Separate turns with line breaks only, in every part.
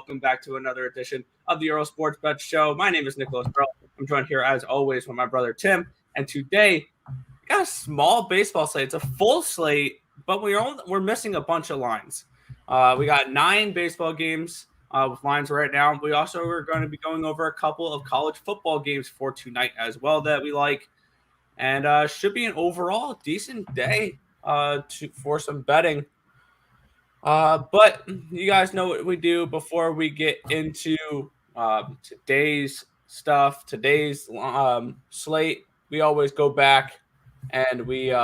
welcome back to another edition of the Earle Sports Bet Show. My name is Nicholas Earle. I'm joined here, as always, with my brother Tim. And today, we got a small baseball slate. It's a full slate, but we're missing a bunch of lines. We got 9 baseball games with lines right now. We also are going to be going over a couple of college football games for tonight as well that we like. And should be an overall decent day for some betting. But you guys know what we do before we get into today's stuff, today's slate. We always go back and we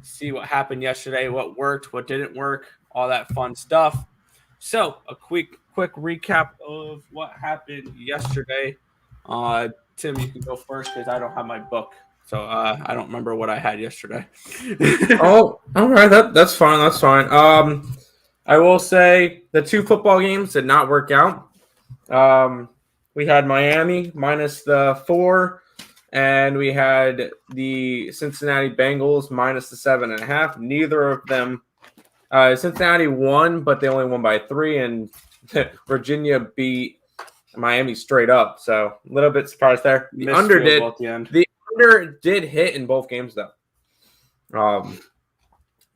see what happened yesterday, what worked, what didn't work, all that fun stuff. So a quick recap of what happened yesterday. Tim, you can go first because I don't have my book. So I don't remember what I had yesterday.
Oh, all right. That's fine. That's fine. I will say the 2 football games did not work out. We had Miami minus the 4, and we had the Cincinnati Bengals minus the 7.5. Neither of them. Cincinnati won, but they only won by 3, and Virginia beat Miami straight up. So a little bit surprised there. The under did hit in both games though.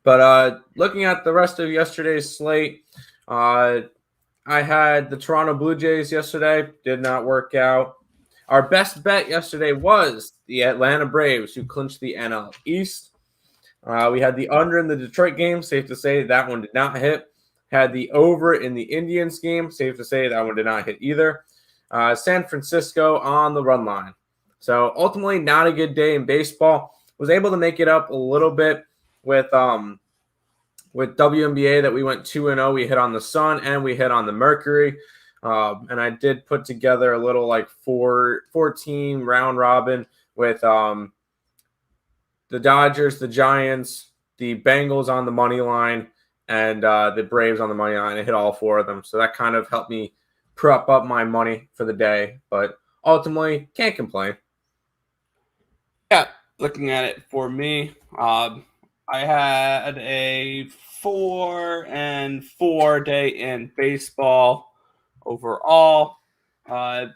But looking at the rest of yesterday's slate, I had the Toronto Blue Jays yesterday. Did not work out. Our best bet yesterday was the Atlanta Braves, who clinched the NL East. We had the under in the Detroit game. Safe to say that one did not hit. Had the over in the Indians game. Safe to say that one did not hit either. San Francisco on the run line. So ultimately, not a good day in baseball. Was able to make it up a little bit with WNBA that we went 2-0. We hit on the Sun and we hit on the Mercury. And I did put together a little like 4-team round robin with the Dodgers, the Giants, the Bengals on the money line, and the Braves on the money line. I hit all 4 of them. So that kind of helped me prop up my money for the day. But ultimately, can't complain.
Yeah, looking at it for me, I had a 4-4 day in baseball overall. I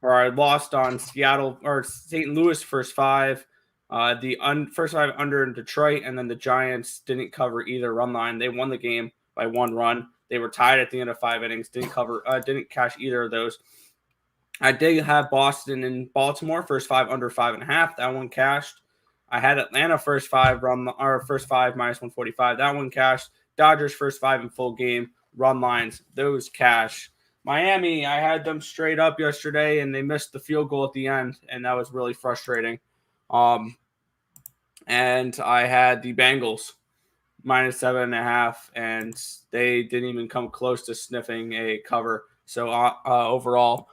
lost on Seattle or St. Louis first 5. The first 5 under in Detroit, and then the Giants didn't cover either run line. They won the game by 1 run. They were tied at the end of 5 innings. Didn't cash either of those. I did have Boston and Baltimore first 5 under 5.5. That one cashed. I had Atlanta first 5 first 5 minus 145. That one cashed. Dodgers first 5 in full game run lines. Those cash. Miami, I had them straight up yesterday, and they missed the field goal at the end, and that was really frustrating. And I had the Bengals minus 7.5, and they didn't even come close to sniffing a cover. So overall,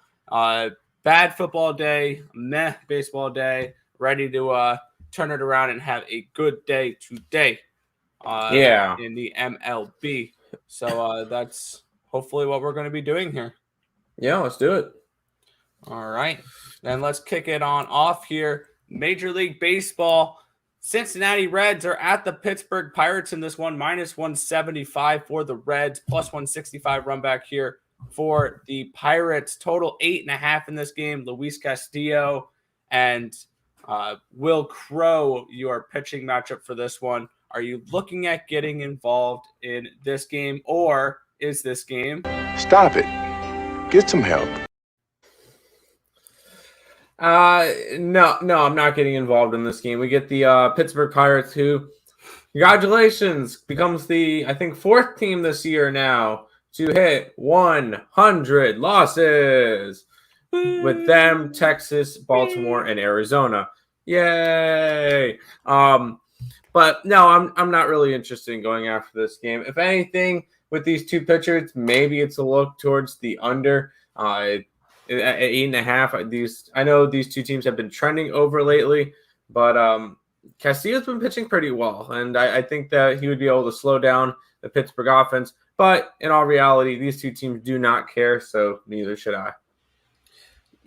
bad football day, meh baseball day, ready to turn it around and have a good day today in the MLB. So that's hopefully what we're going to be doing here.
Yeah, let's do it.
All right. Then let's kick it on off here. Major League Baseball. Cincinnati Reds are at the Pittsburgh Pirates in this one, minus 175 for the Reds, plus 165 run back here for the Pirates. Total 8.5 in this game. Luis Castillo and Will Crow, your pitching matchup for this one. Are you looking at getting involved in this game, or is this game?
Stop it. Get some help.
No, I'm not getting involved in this game. We get the Pittsburgh Pirates, who, congratulations, becomes the, I think, 4th team this year now to hit 100 losses. With them, Texas, Baltimore, and Arizona. Yay! But no, I'm not really interested in going after this game. If anything, with these 2 pitchers, maybe it's a look towards the under. At 8.5, I know these 2 teams have been trending over lately, but Castillo's been pitching pretty well, and I think that he would be able to slow down the Pittsburgh offense. But in all reality, these 2 teams do not care, so neither should I.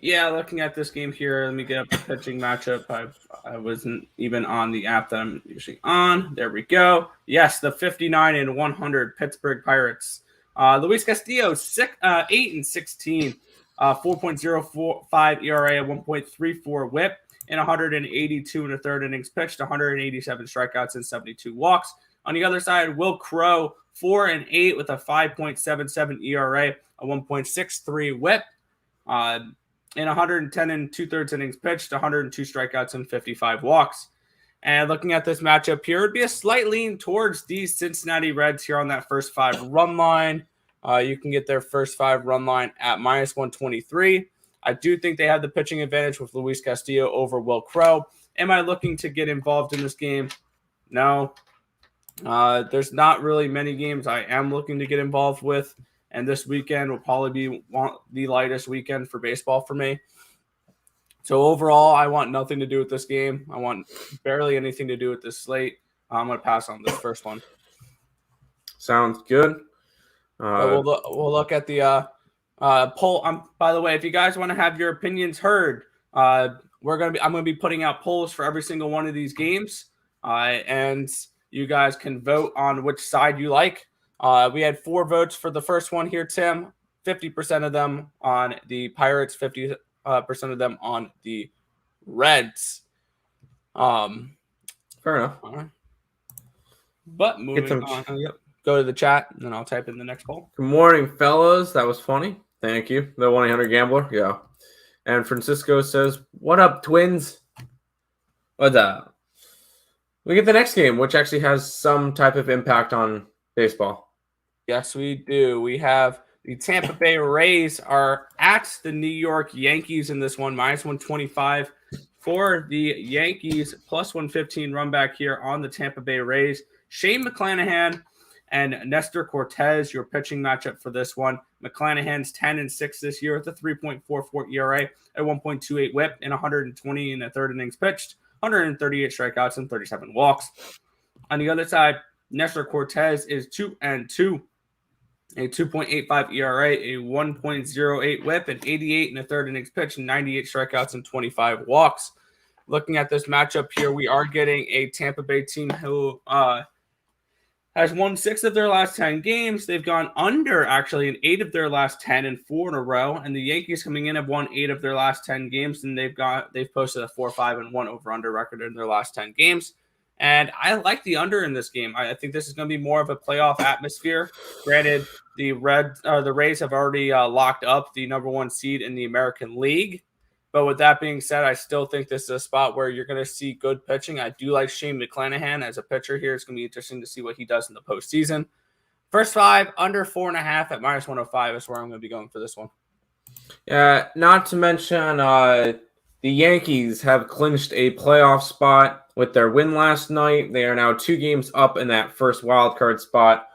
Yeah, looking at this game here, let me get up the pitching matchup. I wasn't even on the app that I'm usually on. There we go. Yes, the 59-100 Pittsburgh Pirates Luis Castillo, 8-16, 4.045 ERA, a 1.34 WHIP, and 182 and a third innings pitched, 187 strikeouts and 72 walks. On the other side, Will Crow, 4-8 with a 5.77 ERA, a 1.63 WHIP, and 110 and 2/3 innings pitched, 102 strikeouts and 55 walks. And looking at this matchup here, it would be a slight lean towards these Cincinnati Reds here on that first 5 run line. You can get their first 5 run line at -123. I do think they have the pitching advantage with Luis Castillo over Will Crow. Am I looking to get involved in this game? No. There's not really many games I am looking to get involved with. And this weekend will probably be the lightest weekend for baseball for me. So overall, I want nothing to do with this game. I want barely anything to do with this slate. I'm going to pass on this first one.
Sounds good.
We'll look at the poll. By the way, if you guys want to have your opinions heard, I'm going to be putting out polls for every single one of these games, and you guys can vote on which side you like. We had 4 votes for the first one here, Tim. 50% of them on the Pirates, 50% of them on the Reds.
Fair enough.
But moving on. Go to the chat, and then I'll type in the next poll.
Good morning, fellas. That was funny. Thank you. The 1-800-GAMBLER. Yeah. And Francisco says, what up, Twins? What's up? We get the next game, which actually has some type of impact on baseball.
Yes, we do. We have the Tampa Bay Rays are at the New York Yankees in this one, -125 for the Yankees, +115 run back here on the Tampa Bay Rays. Shane McClanahan and Nestor Cortez, your pitching matchup for this one. McClanahan's 10-6 this year with a 3.44 ERA, a 1.28 WHIP, and 120 and a third innings pitched, 138 strikeouts and 37 walks. On the other side, Nestor Cortez is 2-2, a 2.85 ERA, a 1.08 WHIP, and 88 and a third innings pitched, 98 strikeouts and 25 walks. Looking at this matchup here, we are getting a Tampa Bay team who has won 6 of their last 10 games. They've gone under, actually, in 8 of their last 10 and 4 in a row. And the Yankees coming in have won 8 of their last 10 games, and they've posted a 4-5-1 over/under record in their last 10 games. And I like the under in this game. I think this is going to be more of a playoff atmosphere. Granted, the Rays have already locked up the number 1 seed in the American League. But with that being said, I still think this is a spot where you're going to see good pitching. I do like Shane McClanahan as a pitcher here. It's going to be interesting to see what he does in the postseason. First 5, under 4.5 at -105 is where I'm going to be going for this one.
Not to mention the Yankees have clinched a playoff spot with their win last night. They are now 2 games up in that first wild card spot.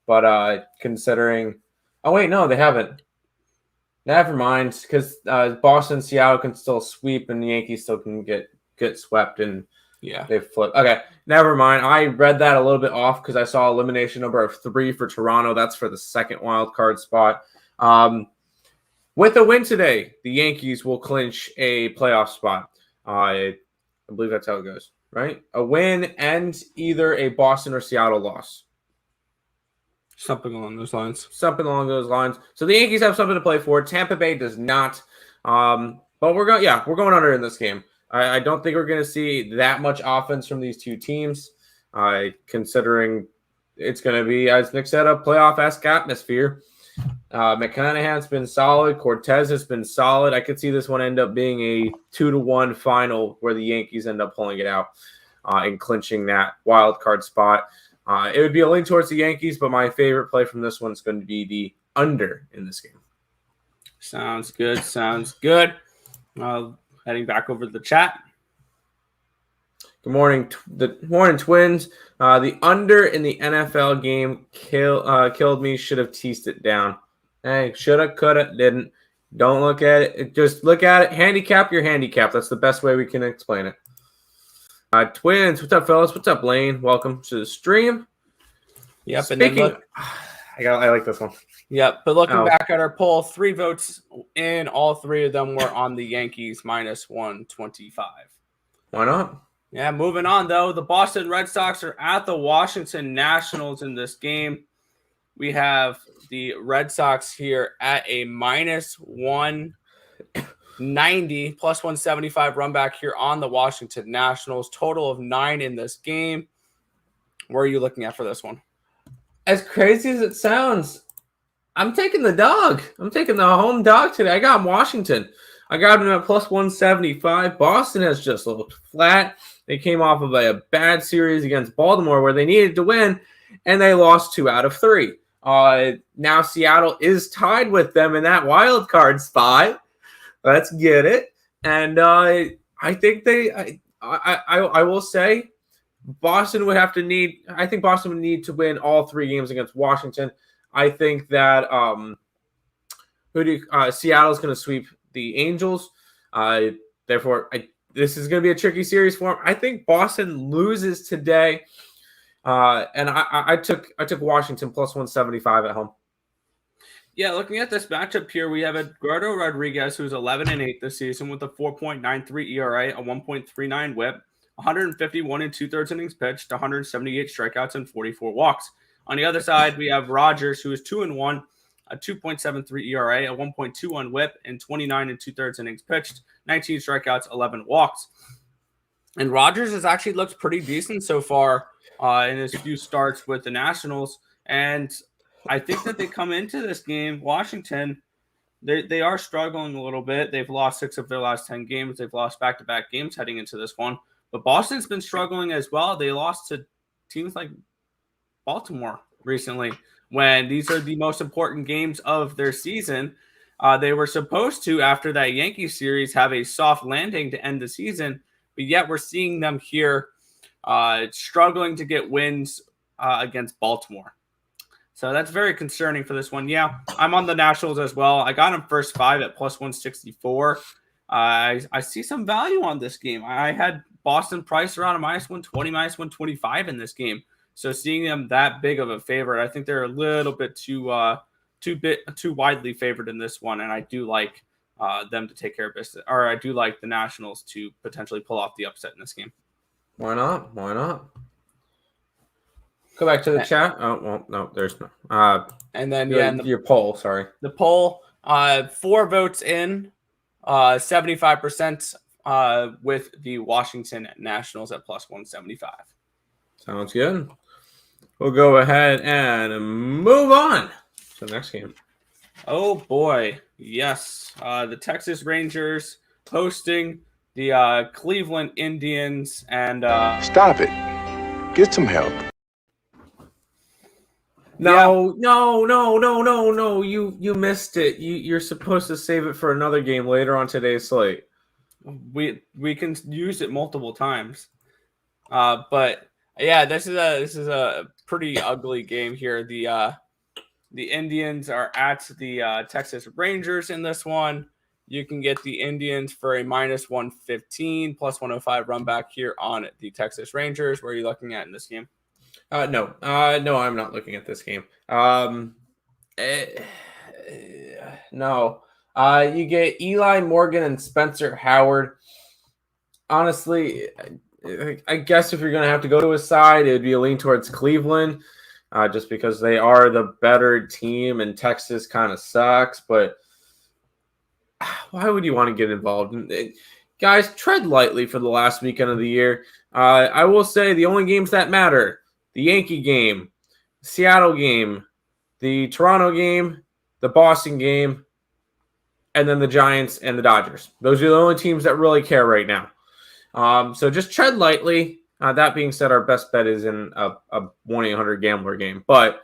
But considering – oh, wait, no, they haven't. Never mind, because Boston, Seattle can still sweep, and the Yankees still can get swept, and they flip. Okay, never mind. I read that a little bit off because I saw elimination number of 3 for Toronto. That's for the second wild card spot. With a win today, the Yankees will clinch a playoff spot. I believe that's how it goes, right? A win and either a Boston or Seattle loss.
Something along those lines.
So the Yankees have something to play for. Tampa Bay does not. But we're going under in this game. I don't think we're going to see that much offense from these 2 teams. Considering it's going to be, as Nick said, a playoff-esque atmosphere. McClanahan's been solid. Cortez has been solid. I could see this one end up being a 2-1 final where the Yankees end up pulling it out and clinching that wild card spot. It would be a lean towards the Yankees, but my favorite play from this one is going to be the under in this game.
Sounds good. Heading back over to the chat.
Good morning, morning, Twins. The under in the NFL game killed me. Should have teased it down. Hey, shoulda, coulda, didn't. Don't look at it. Just look at it. Handicap your handicap. That's the best way we can explain it. Twins, what's up, fellas? What's up, Lane? Welcome to the stream.
Yep.
I like this one.
Yep. But looking back at our poll, 3 votes in. All 3 of them were on the Yankees -125.
Why not?
Yeah. Moving on, though, the Boston Red Sox are at the Washington Nationals in this game. we have the Red Sox here at a minus 190, plus 175 run back here on the Washington Nationals. Total of 9 in this game. Where are you looking at for this one?
As crazy as it sounds, I'm taking the dog. I'm taking the home dog today. I got Washington. I got them at plus 175. Boston has just looked flat. They came off of a bad series against Baltimore where they needed to win, and they lost 2 out of 3. Now Seattle is tied with them in that wild card spot. Let's get it. And I think I will say Boston would have to need. I think Boston would need to win all 3 games against Washington. I think that Seattle's going to sweep the Angels. Therefore, this is going to be a tricky series for them. I think Boston loses today, and I took Washington plus 175 at home.
Yeah, looking at this matchup here, we have Eduardo Rodriguez, who's 11-8 this season with a 4.93 ERA, a 1.39 WHIP, 151 and 2/3 innings pitched, 178 strikeouts, and 44 walks. On the other side, we have Rogers, who is 2-1, a 2.73 ERA, a 1.21 WHIP, and 29 and 2/3 innings pitched, 19 strikeouts, 11 walks. And Rogers has actually looked pretty decent so far in his few starts with the Nationals. And I think that they come into this game, Washington, they are struggling a little bit. They've lost 6 of their last 10 games. They've lost back-to-back games heading into this one. But Boston's been struggling as well. They lost to teams like Baltimore recently when these are the most important games of their season. They were supposed to, after that Yankees series, have a soft landing to end the season, but yet we're seeing them here struggling to get wins against Baltimore. So that's very concerning for this one. Yeah, I'm on the Nationals as well. I got them first 5 at plus 164. I see some value on this game. I had Boston priced around a minus 120, minus 125 in this game. So seeing them that big of a favorite, I think they're a little bit too widely favored in this one, and I do like them to take care of business. Or I do like the Nationals to potentially pull off the upset in this game.
Why not? Why not? Go back to the chat. Oh well, no, there's no.
And then
your poll. Sorry,
the poll. 4 votes in, 75% with the Washington Nationals at plus 175.
Sounds good. We'll go ahead and move on to the next game.
Oh, boy. Yes. The Texas Rangers hosting the Cleveland Indians. And
Stop it. Get some help.
No. You missed it. You're supposed to save it for another game later on today's slate.
We can use it multiple times. But yeah, this is a pretty ugly game here. The Indians are at the Texas Rangers in this one. You can get the Indians for a minus 115, plus 105 run back here on the Texas Rangers. What are you looking at in this game?
No, I'm not looking at this game. No. You get Eli Morgan and Spencer Howard. Honestly, I guess if you're going to have to go to a side, it would be a lean towards Cleveland, just because they are the better team and Texas kind of sucks. But why would you want to get involved? Guys, tread lightly for the last weekend of the year. I will say the only games that matter: the Yankee game, the Seattle game, the Toronto game, the Boston game, and then the Giants and the Dodgers. Those are the only teams that really care right now. So just tread lightly. That being said, our best bet is in a 1-800-GAMBLER game. But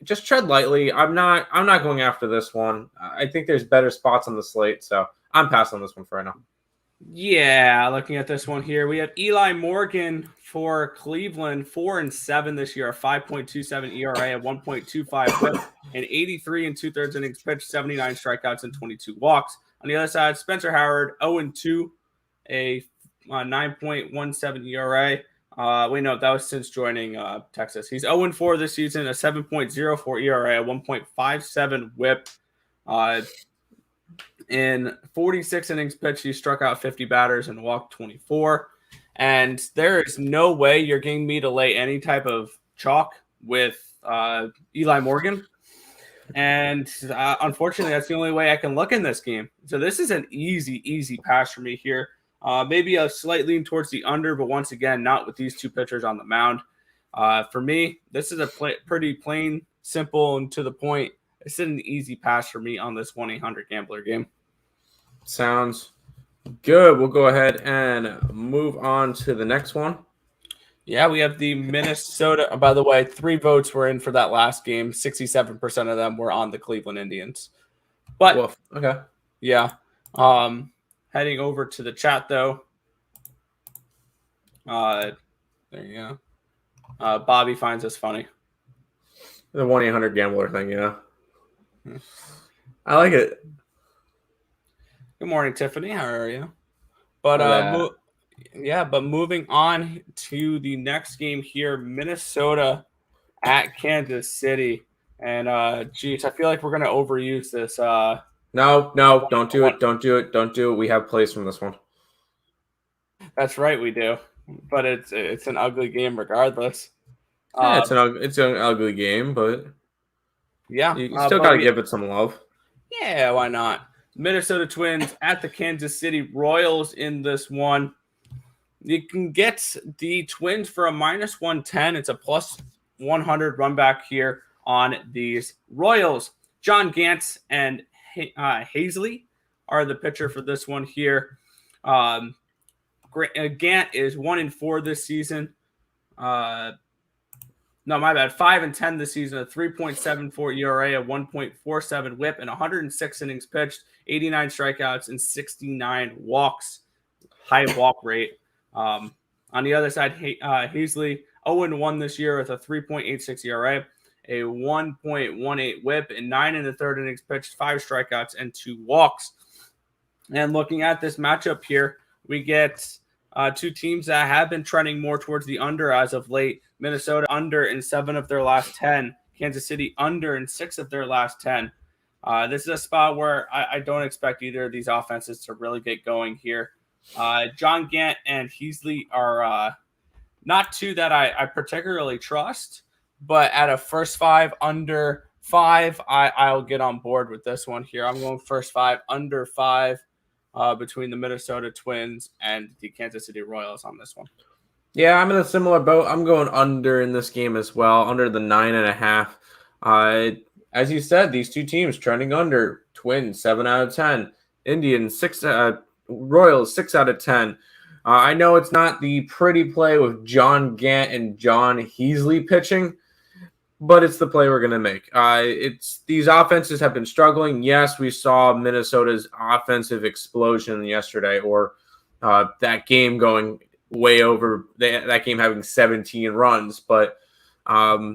just tread lightly. I'm not going after this one. I think there's better spots on the slate, so I'm passing on this one for right now.
Yeah, looking at this one here, we have Eli Morgan for Cleveland, 4-7 this year, a 5.27 ERA, a 1.25 WHIP, and 83 and 2/3 innings pitched, 79 strikeouts, and 22 walks. On the other side, Spencer Howard, 0-2, a 9.17 ERA. Wait, no, that was since joining Texas. He's 0-4 this season, a 7.04 ERA, a 1.57 WHIP. In 46 innings pitched, he struck out 50 batters and walked 24. And there is no way you're getting me to lay any type of chalk with Eli Morgan. And unfortunately, that's the only way I can look in this game. So this is an easy pass for me here. Maybe a slight lean towards the under, but once again, not with these two pitchers on the mound. For me, this is a pretty plain, simple, and to the point. It's an easy pass for me on this 1-800-GAMBLER game.
Sounds good. We'll go ahead and move on to the next one.
Yeah, we have the Minnesota. By the way, 3 votes were in for that last game. 67% of them were on the Cleveland Indians. But
Woof. Okay.
yeah, heading over to the chat though. There you go. Bobby finds us funny.
The 1-800-GAMBLER thing, I like it.
Good morning, Tiffany. How are you? But but moving on to the next game here, Minnesota at Kansas City. And geez, I feel like we're gonna overuse this.
No, don't do it. Don't do it. We have plays from this one.
That's right, we do. But it's an ugly game regardless.
Yeah, it's an ugly game, but
yeah,
you still got to give it some love.
Yeah, why not? Minnesota Twins at the Kansas City Royals in this one. You can get the Twins for a -110. It's a +100 run back here on these Royals. John Gant and Hazley are the pitcher for this one here. Gant is 1-4 this season. No, my bad. 5-10 this season, a 3.74 ERA, a 1.47 WHIP, and 106 innings pitched, 89 strikeouts, and 69 walks. High walk rate. On the other side, Hazley 0-1 this year with a 3.86 ERA, a 1.18 WHIP, and 9 1/3 innings pitched, 5 strikeouts, and 2 walks. And looking at this matchup here, we get two teams that have been trending more towards the under as of late. Minnesota under in 7 of their last 10. Kansas City under in 6 of their last 10. This is a spot where I don't expect either of these offenses to really get going here. John Gant and Hazley are not two that I particularly trust, but at a first 5 under 5, I'll get on board with this one here. I'm going first 5 under 5 between the Minnesota Twins and the Kansas City Royals on this one.
Yeah, I'm in a similar boat. I'm going under in this game as well, under the 9.5. As you said, these two teams trending under. Twins 7 out of 10, Indians 6, Royals 6 out of 10. I know it's not the pretty play with John Gant and John Hazley pitching, but it's the play we're going to make. These offenses have been struggling. Yes, we saw Minnesota's offensive explosion yesterday, or that game going way over, that game having 17 runs. But I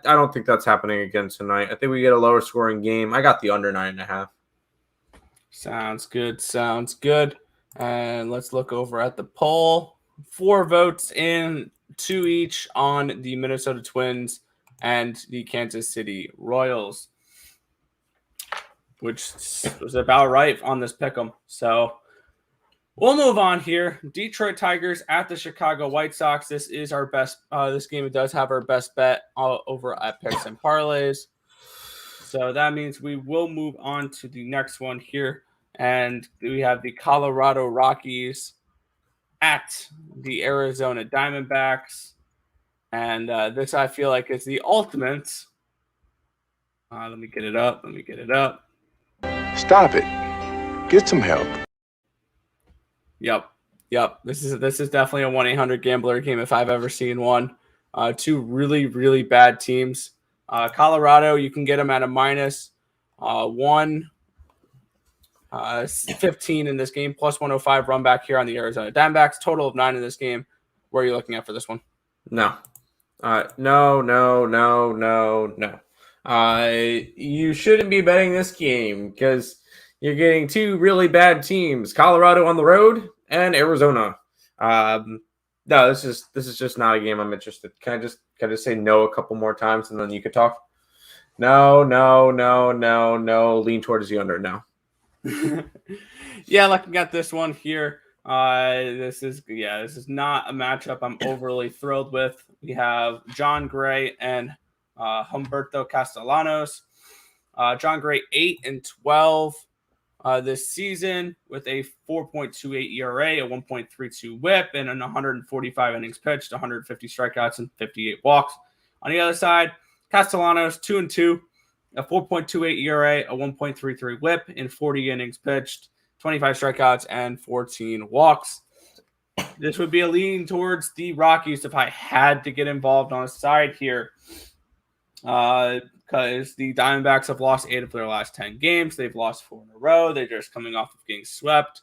don't think that's happening again tonight. I think we get a lower scoring game. I got the under 9.5.
Sounds good. And let's look over at the poll. 4 votes in, 2 each on the Minnesota Twins and the Kansas City Royals, which was about right on this pick'em. So we'll move on here. Detroit Tigers at the Chicago White Sox. This is our best. This game does have our best bet over at Picks and Parleys. So that means we will move on to the next one here. And we have the Colorado Rockies at the Arizona Diamondbacks. And this, I feel like, is the ultimate. Let me get it up.
Stop it. Get some help.
Yep. This is definitely a 1-800-GAMBLER game if I've ever seen one. 2 really, really bad teams. Colorado, you can get them at a -1. 15 in this game, +105 run back here on the Arizona Diamondbacks. Total of 9 in this game. Where are you looking at for this one?
No. You shouldn't be betting this game because you're getting 2 really bad teams: Colorado on the road and Arizona. No, this is just not a game I'm interested. Can I just say no a couple more times and then you could talk? No. Lean towards the under now.
Yeah, looking at this one here, this is not a matchup I'm overly thrilled with. We have John Gray and Humberto Castellanos. John Gray 8-12 this season with a 4.28 ERA, a 1.32 WHIP, and an 145 innings pitched, 150 strikeouts, and 58 walks. On the other side, Castellanos 2-2, a 4.28 ERA, a 1.33 WHIP, in 40 innings pitched, 25 strikeouts, and 14 walks. This would be a lean towards the Rockies if I had to get involved on a side here. Because the Diamondbacks have lost 8 of their last 10 games. They've lost 4 in a row. They're just coming off of getting swept.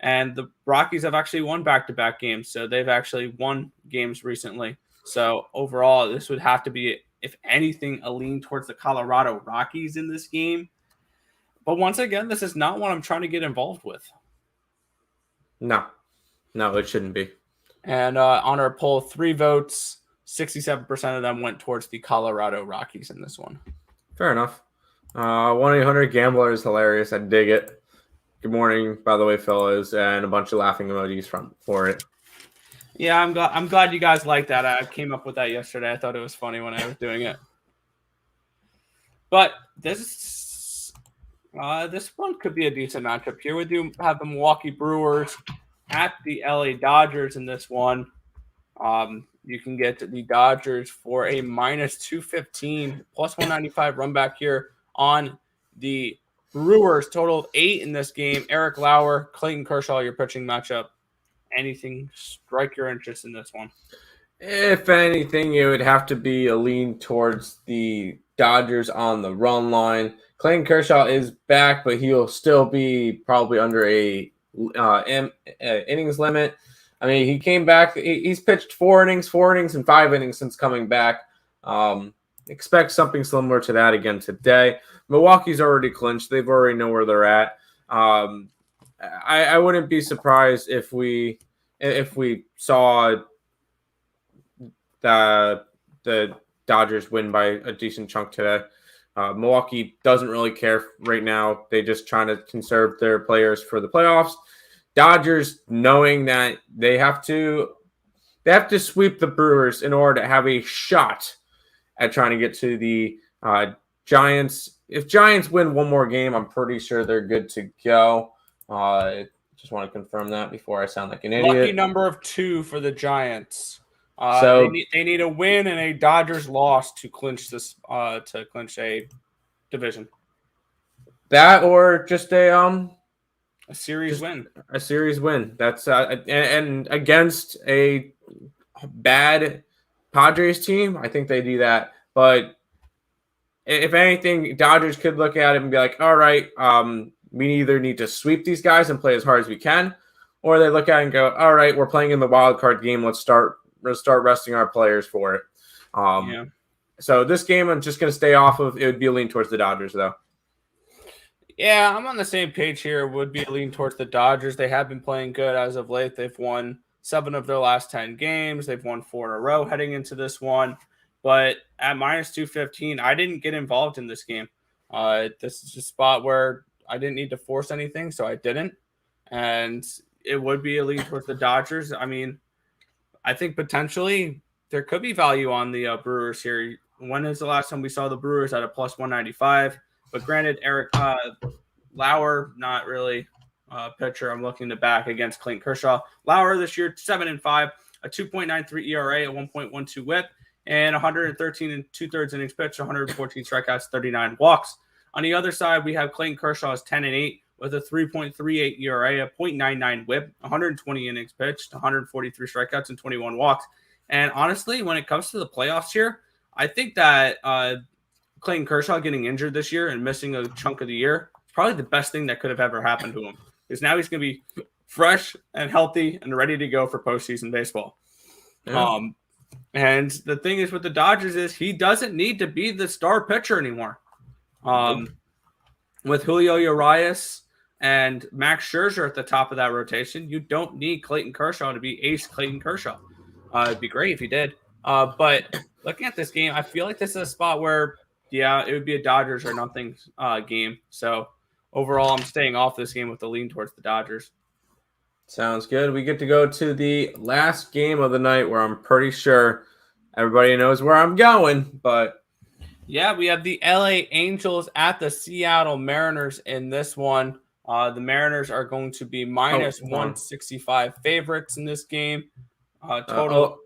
And the Rockies have actually won back-to-back games. So they've actually won games recently. So overall, this would have to be, if anything, a lean towards the Colorado Rockies in this game. But once again, this is not what I'm trying to get involved with.
No, it shouldn't be. And
on our poll, 3 votes. 67% of them went towards the Colorado Rockies in this one.
Fair enough. 1-800-GAMBLER is hilarious. I dig it. Good morning, by the way, fellas, and a bunch of laughing emojis for it.
Yeah, I'm glad you guys like that. I came up with that yesterday. I thought it was funny when I was doing it. But this one could be a decent matchup here. We do have the Milwaukee Brewers at the LA Dodgers in this one. You can get the Dodgers for a -215, +195 run back here on the Brewers. Total of 8 in this game. Eric Lauer, Clayton Kershaw, your pitching matchup. Anything strike your interest in this one?
If anything, it would have to be a lean towards the Dodgers on the run line. Clayton Kershaw is back, but he'll still be probably under a innings limit. I mean, he came back. He's pitched 4 innings, and 5 innings since coming back. Expect something similar to that again today. Milwaukee's already clinched. They've already know where they're at. I wouldn't be surprised if we saw the Dodgers win by a decent chunk today. Milwaukee doesn't really care right now. They're just trying to conserve their players for the playoffs. Dodgers, knowing that they have to sweep the Brewers in order to have a shot at trying to get to the Giants. If Giants win one more game, I'm pretty sure they're good to go. Just want to confirm that before I sound like an idiot.
Lucky number of 2 for the Giants. So they need a win and a Dodgers loss to clinch this to clinch a division.
That or just a
series win.
A series win. That's and against a bad Padres team, I think they do that. But if anything, Dodgers could look at it and be like, all right, we either need to sweep these guys and play as hard as we can, or they look at it and go, all right, we're playing in the wild card game. Let's start resting our players for it. So this game I'm just going to stay off of. It would be a lean towards the Dodgers, though.
Yeah, I'm on the same page here. It would be a lean towards the Dodgers. They have been playing good as of late. They've won 7 of their last 10 games. They've won 4 in a row heading into this one. But at -215, I didn't get involved in this game. This is a spot where I didn't need to force anything, so I didn't. And it would be a lean towards the Dodgers. I mean, I think potentially there could be value on the Brewers here. When is the last time we saw the Brewers at a +195? But granted, Eric Lauer, not really a pitcher. I'm looking to back against Clayton Kershaw. Lauer this year, 7-5, a 2.93 ERA, a 1.12 WHIP, and 113 2/3 innings pitched, 114 strikeouts, 39 walks. On the other side, we have Clayton Kershaw 10-8 with a 3.38 ERA, a 0.99 WHIP, 120 innings pitched, 143 strikeouts, and 21 walks. And honestly, when it comes to the playoffs here, I think that Clayton Kershaw getting injured this year and missing a chunk of the year is probably the best thing that could have ever happened to him. Because now he's going to be fresh and healthy and ready to go for postseason baseball. Yeah. And the thing is with the Dodgers is he doesn't need to be the star pitcher anymore. With Julio Urias and Max Scherzer at the top of that rotation, you don't need Clayton Kershaw to be ace Clayton Kershaw. It'd be great if he did. But looking at this game, I feel like this is a spot where, it would be a Dodgers or nothing game. So overall, I'm staying off this game with the lean towards the Dodgers.
Sounds good. We get to go to the last game of the night where I'm pretty sure everybody knows where I'm going, but
Yeah, we have the LA Angels at the Seattle Mariners in this one. The Mariners are going to be minus
Hold on.
165 favorites in this game. Total.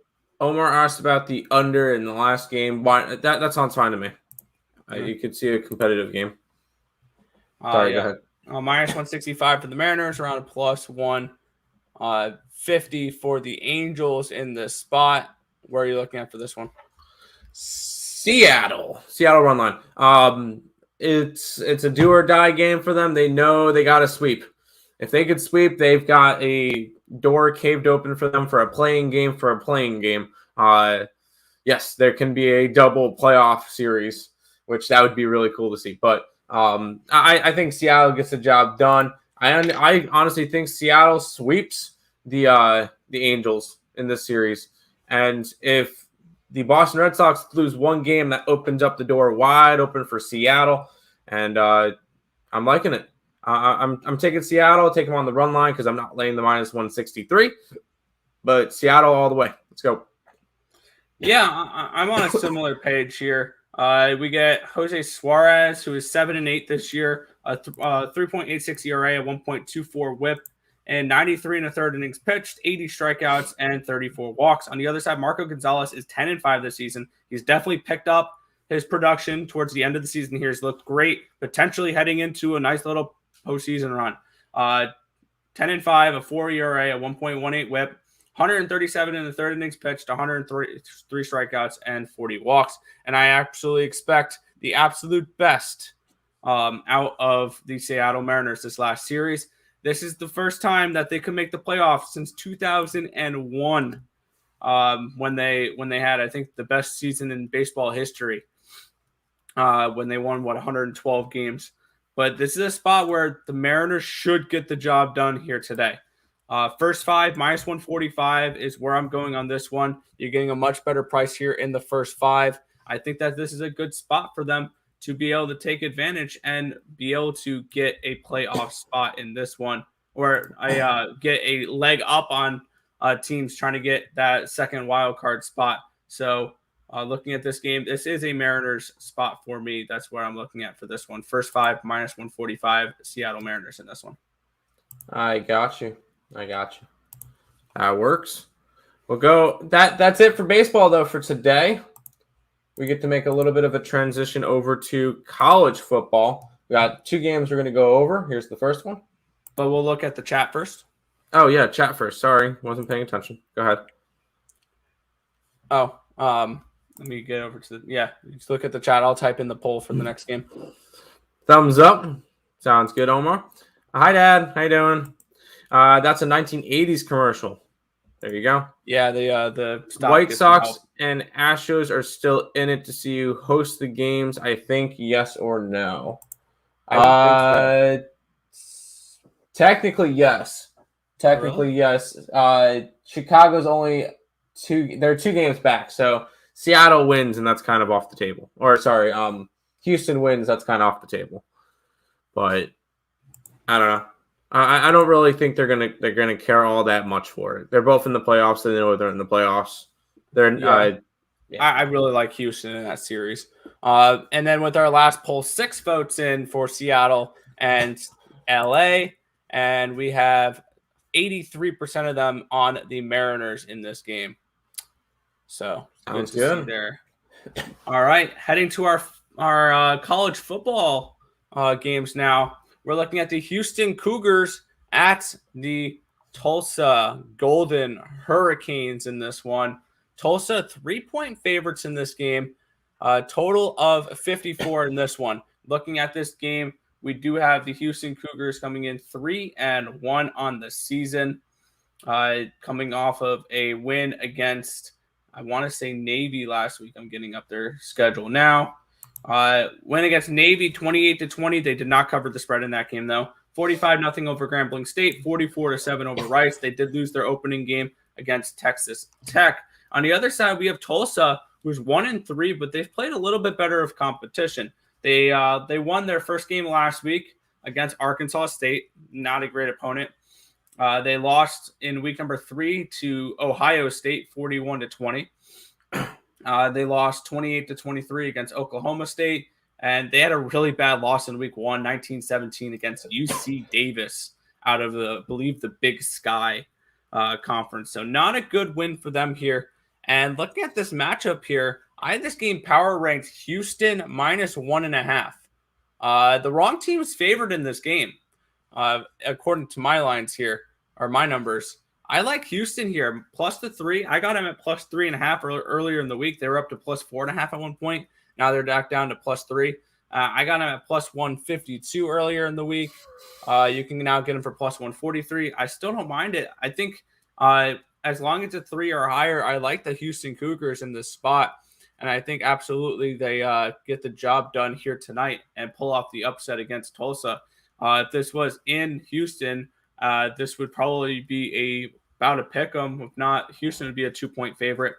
Omar asked about the under in the last game. Why that sounds fine to me. You could see a competitive game. Sorry, go ahead.
Minus 165 for the Mariners, around plus 150 for the Angels in this spot. Where are you looking at for this one?
Seattle run line. It's a do or die game for them. They know they got to sweep. If they could sweep, they've got a door caved open for them for a playing game. Yes, there can be a double playoff series, which that would be really cool to see. But I think Seattle gets the job done. I honestly think Seattle sweeps the Angels in this series, and if the Boston Red Sox lose one game, that opens up the door wide open for Seattle, and I'm liking it. I'm taking Seattle, taking them on the run line because I'm not laying the minus 163, but Seattle all the way. Let's go.
Yeah, I'm on a similar page here. We get Jose Suarez, who is 7-8 this year, a 3.86 ERA, a 1.24 WHIP, and 93 1/3 innings pitched, 80 strikeouts, and 34 walks. On the other side, Marco Gonzalez is 10-5 this season. He's definitely picked up his production towards the end of the season here. He's looked great, potentially heading into a nice little postseason run. 10-5, a 4 ERA, a 1.18 WHIP, 137 1/3 innings pitched, 103 strikeouts, and 40 walks. And I absolutely expect the absolute best out of the Seattle Mariners this last series. This is the first time that they could make the playoffs since 2001, when they had, I think, the best season in baseball history, when they won 112 games. But this is a spot where the Mariners should get the job done here today. First five, minus 145 is where I'm going on this one. You're getting a much better price here in the first five. I think that this is a good spot for them to be able to take advantage and be able to get a playoff spot in this one, or get a leg up on teams trying to get that second wild card spot. So looking at this game, this is a Mariners spot for me. That's where I'm looking at for this one. First five, minus 145, Seattle Mariners in this one.
I got you. That works. We'll go. That's it for baseball, though, for today. We get to make a little bit of a transition over to college football. We got two games we're going to go over. Here's the first one.
But we'll look at the chat first.
Oh, yeah, chat first. Sorry, wasn't paying attention. Go ahead.
Oh, let me get over to just look at the chat. I'll type in the poll for the next game.
Thumbs up. Sounds good, Omar. Hi, Dad. How you doing? That's a 1980s commercial. There you go.
Yeah, the
White Sox and Astros are still in it to see you host the games. I think yes or no. Technically yes. Yes. Chicago's only they're 2 games back. So Seattle wins and that's kind of off the table. Or sorry, Houston wins, that's kind of off the table. But I don't know. I don't really think they're gonna care all that much for it. They're both in the playoffs. They know they're in the playoffs. I
really like Houston in that series. And then with our last poll, 6 votes in for Seattle and LA, and we have 83% of them on the Mariners in this game. So
sounds good
there. All right, heading to our college football games now. We're looking at the Houston Cougars at the Tulsa Golden Hurricanes in this one. Tulsa 3-point favorites in this game. Total of 54 in this one. Looking at this game, we do have the Houston Cougars coming in 3-1 on the season, coming off of a win against, I want to say, Navy last week. I'm getting up their schedule now. Win against Navy 28-20. They did not cover the spread in that game, though. 45-0 over Grambling State, 44-7 over Rice. They did lose their opening game against Texas Tech. On the other side, we have Tulsa, who's 1-3, but they've played a little bit better of competition. They won their first game last week against Arkansas State, not a great opponent. They lost in week number 3 to Ohio State, 41-20. They lost 28-23 against Oklahoma State, and they had a really bad loss in week 1, 19-17 against UC Davis out of I believe the Big Sky conference. So not a good win for them here. And looking at this matchup here, I had this game power ranked Houston -1.5. The wrong team is favored in this game, according to my lines here, or my numbers. I like Houston here, +3. I got them at +3.5 earlier in the week. They were up to +4.5 at one point. Now they're back down to +3. I got them at +152 earlier in the week. You can now get them for +143. I still don't mind it. I think as long as it's 3 or higher, I like the Houston Cougars in this spot. And I think absolutely they get the job done here tonight and pull off the upset against Tulsa. If this was in Houston, this would probably be about a pick 'em. If not, Houston would be a 2-point favorite.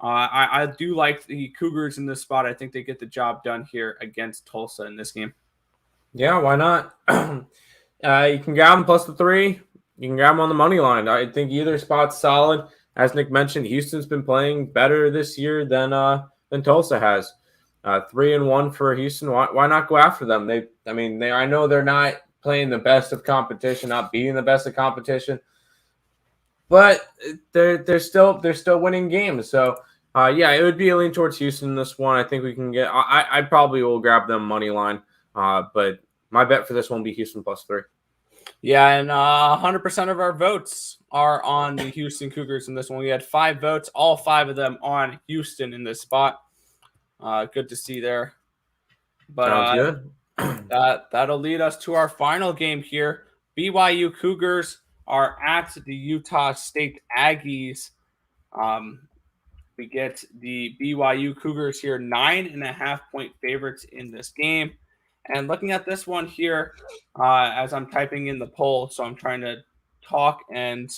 I do like the Cougars in this spot. I think they get the job done here against Tulsa in this game.
Yeah, why not? You can grab them +3. You can grab them on the money line. I think either spot's solid. As Nick mentioned, Houston's been playing better this year than Tulsa has. 3-1 for Houston. Why not go after them? I know they're not playing the best of competition, not beating the best of competition, but they're still winning games. So yeah, it would be a lean towards Houston in this one. I think we can get. I probably will grab them money line, but my bet for this one will be Houston +3.
Yeah, and 100% of our votes are on the Houston Cougars in this one. We had 5 votes, all 5 of them on Houston in this spot. Good to see there. But
Sounds good.
that'll lead us to our final game here. BYU Cougars are at the Utah State Aggies. We get the BYU Cougars here 9.5-point favorites in this game. And looking at this one here, as I'm typing in the poll, so I'm trying to talk and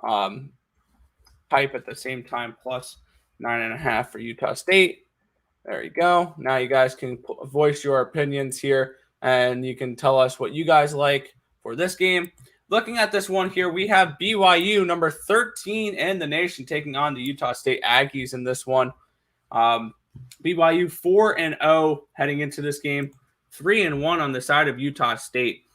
type at the same time, +9.5 for Utah State. There you go. Now you guys can voice your opinions here, and you can tell us what you guys like for this game. Looking at this one here, we have BYU, number 13 in the nation, taking on the Utah State Aggies in this one. BYU 4-0 heading into this game. 3-1 on the side of Utah State.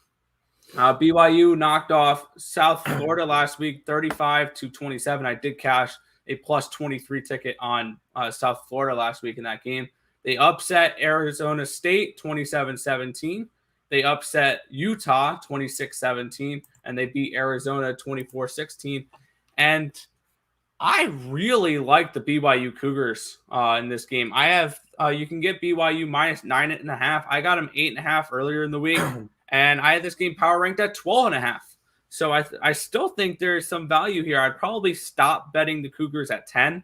BYU knocked off South Florida last week, 35-27. I did cash a +23 ticket on South Florida last week in that game. They upset Arizona State 27-17. They upset Utah 26-17, and they beat Arizona 24-16. And I really like the BYU Cougars in this game. I have you can get BYU -9.5. I got them 8.5 earlier in the week, and I had this game power ranked at 12.5. So I still think there is some value here. I'd probably stop betting the Cougars at 10.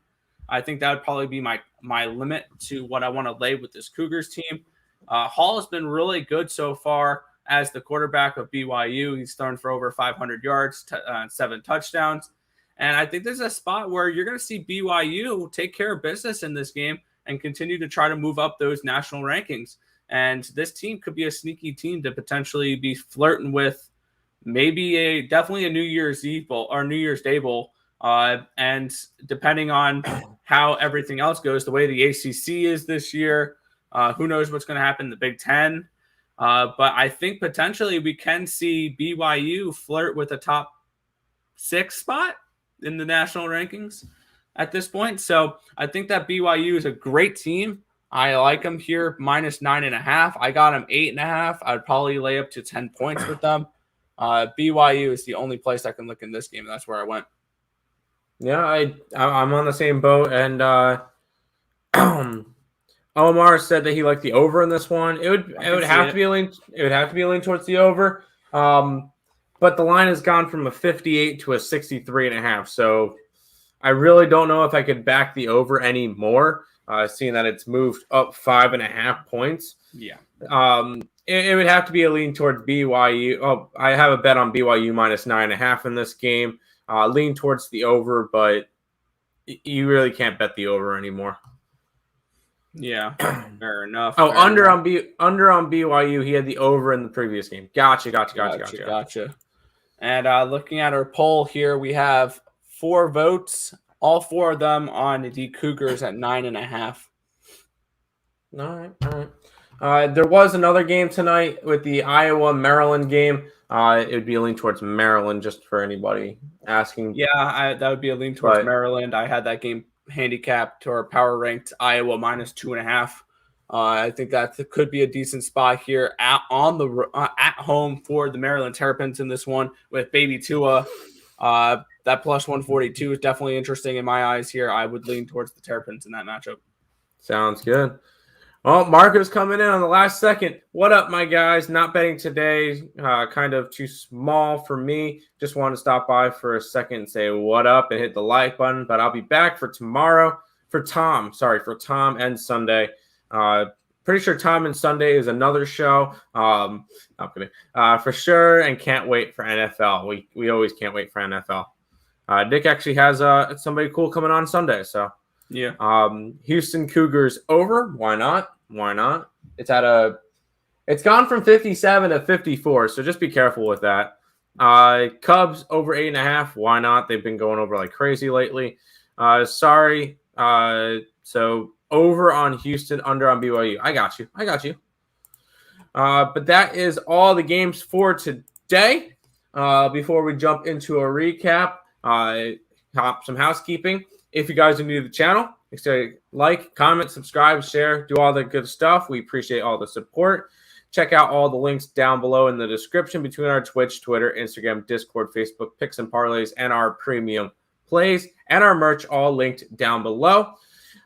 I think that would probably be my limit to what I want to lay with this Cougars team. Hall has been really good so far as the quarterback of BYU. He's thrown for over 500 yards, 7 touchdowns. And I think there's a spot where you're going to see BYU take care of business in this game and continue to try to move up those national rankings. And this team could be a sneaky team to potentially be flirting with maybe definitely a New Year's Eve bowl or New Year's Day bowl. And depending on how everything else goes, the way the ACC is this year, who knows what's going to happen in the Big Ten. But I think potentially we can see BYU flirt with a top 6 spot in the national rankings at this point. So I think that BYU is a great team. I like them here -9.5. I got them 8.5. I'd probably lay up to 10 points with them. BYU is the only place I can look in this game. That's where I went.
Yeah, I'm on the same boat. And Omar said that he liked the over in this one. It would have to be a lean. It would have to be a lean towards the over. But the line has gone from a 58 to a 63.5. So I really don't know if I could back the over anymore, seeing that it's moved up 5.5 points.
Yeah.
It would have to be a lean towards BYU. Oh, I have a bet on BYU -9.5 in this game. Lean towards the over, but you really can't bet the over anymore.
Yeah, fair enough.
Oh, under on BYU, he had the over in the previous game. Gotcha.
And looking at our poll here, we have 4 votes all 4 of them on the Cougars at 9.5.
All right. There was another game tonight with the Iowa-Maryland game. It would be a lean towards Maryland, just for anybody asking.
Yeah, that would be a lean towards Maryland. I had that game handicapped or power ranked Iowa minus 2.5. I think that could be a decent spot here at home for the Maryland Terrapins in this one with Baby Tua. That plus 142 is definitely interesting in my eyes here. I would lean towards the Terrapins in that matchup.
Sounds good. Well, Marco's coming in on the last second. What up, my guys? Not betting today. Kind of too small for me. Just wanted to stop by for a second and say what up and hit the like button. But I'll be back for tomorrow for Tom and Sunday. Pretty sure Tom and Sunday is another show. I'm kidding. For sure, and can't wait for NFL. We always can't wait for NFL. Nick actually has somebody cool coming on Sunday, so.
Yeah.
Houston Cougars over. Why not? It's gone from 57 to 54, so just be careful with that. Cubs over 8.5. Why not? They've been going over like crazy lately. So over on Houston, under on BYU. I got you. But that is all the games for today. Before we jump into a recap, some housekeeping. If you guys are new to the channel, make sure you like, comment, subscribe, share, do all the good stuff. We appreciate all the support. Check out all the links down below in the description between our Twitch, Twitter, Instagram, Discord, Facebook, Picks and Parleys, and our premium plays and our merch, all linked down below.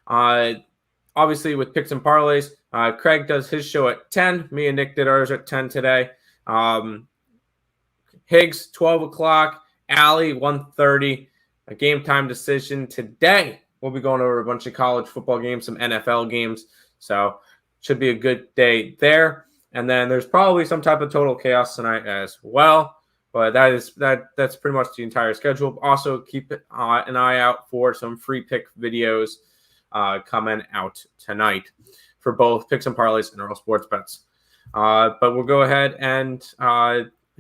Obviously, with Picks and Parleys, Craig does his show at 10. Me and Nick did ours at 10 today. Higgs, 12 o'clock. Allie, 1:30. A game time decision today. We'll be going over a bunch of college football games, some NFL games. So should be a good day there. And then there's probably some type of total chaos tonight as well. But that's pretty much the entire schedule. Also keep an eye out for some free pick videos coming out tonight for both Picks and Parleys and Earle Sports Bets. But we'll go ahead and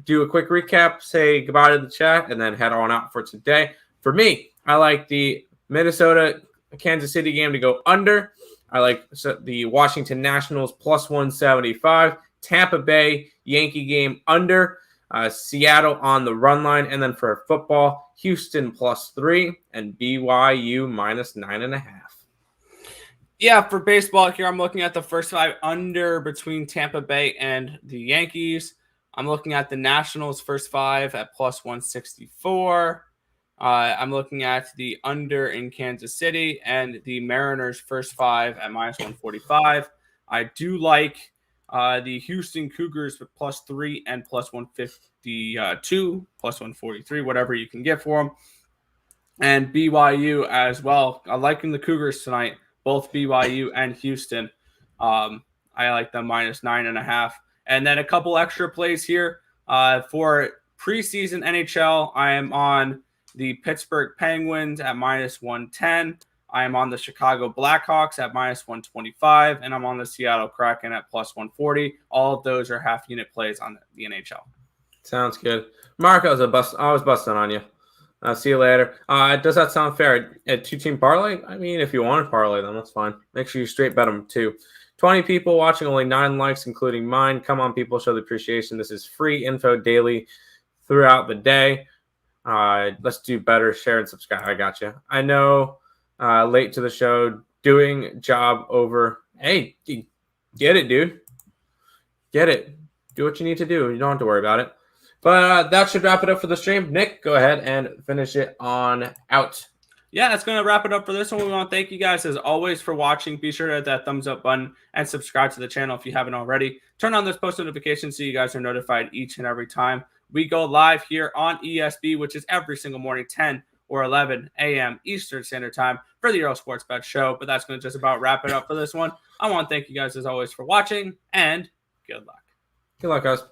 do a quick recap, say goodbye to the chat, and then head on out for today. For me, I like the Minnesota-Kansas City game to go under. I like the Washington Nationals plus 175. Tampa Bay Yankee game under. Seattle on the run line. And then for football, Houston plus 3 and BYU minus 9.5.
Yeah, for baseball here, I'm looking at the first 5 under between Tampa Bay and the Yankees. I'm looking at the Nationals first 5 at plus 164. I'm looking at the under in Kansas City and the Mariners first 5 at minus 145. I do like the Houston Cougars with plus 3 and plus 152, plus 143, whatever you can get for them. And BYU as well. I'm liking the Cougars tonight, both BYU and Houston. I like them minus 9.5. And then a couple extra plays here for preseason NHL. I am on the Pittsburgh Penguins at minus 110. I am on the Chicago Blackhawks at minus 125. And I'm on the Seattle Kraken at plus 140. All of those are half-unit plays on the NHL.
Sounds good. Mark, I was busting on you. I'll see you later. Does that sound fair? A 2-team parlay? I mean, if you want to parlay them, that's fine. Make sure you straight bet them too. 20 people watching, only 9 likes, including mine. Come on, people, show the appreciation. This is free info daily throughout the day. Let's do better. Share and subscribe. I got you. I know late to the show, doing job over. Hey, get it, dude. Get it. Do what you need to do. You don't have to worry about it. But that should wrap it up for the stream. Nick, go ahead and finish it on out.
Yeah, that's going to wrap it up for this one. We want to thank you guys, as always, for watching. Be sure to hit that thumbs up button and subscribe to the channel if you haven't already. Turn on those post notifications so you guys are notified each and every time we go live here on ESB, which is every single morning, 10 or 11 a.m. Eastern Standard Time for the Earle Sports Bet Show. But that's going to just about wrap it up for this one. I want to thank you guys, as always, for watching, and good luck.
Good luck, guys.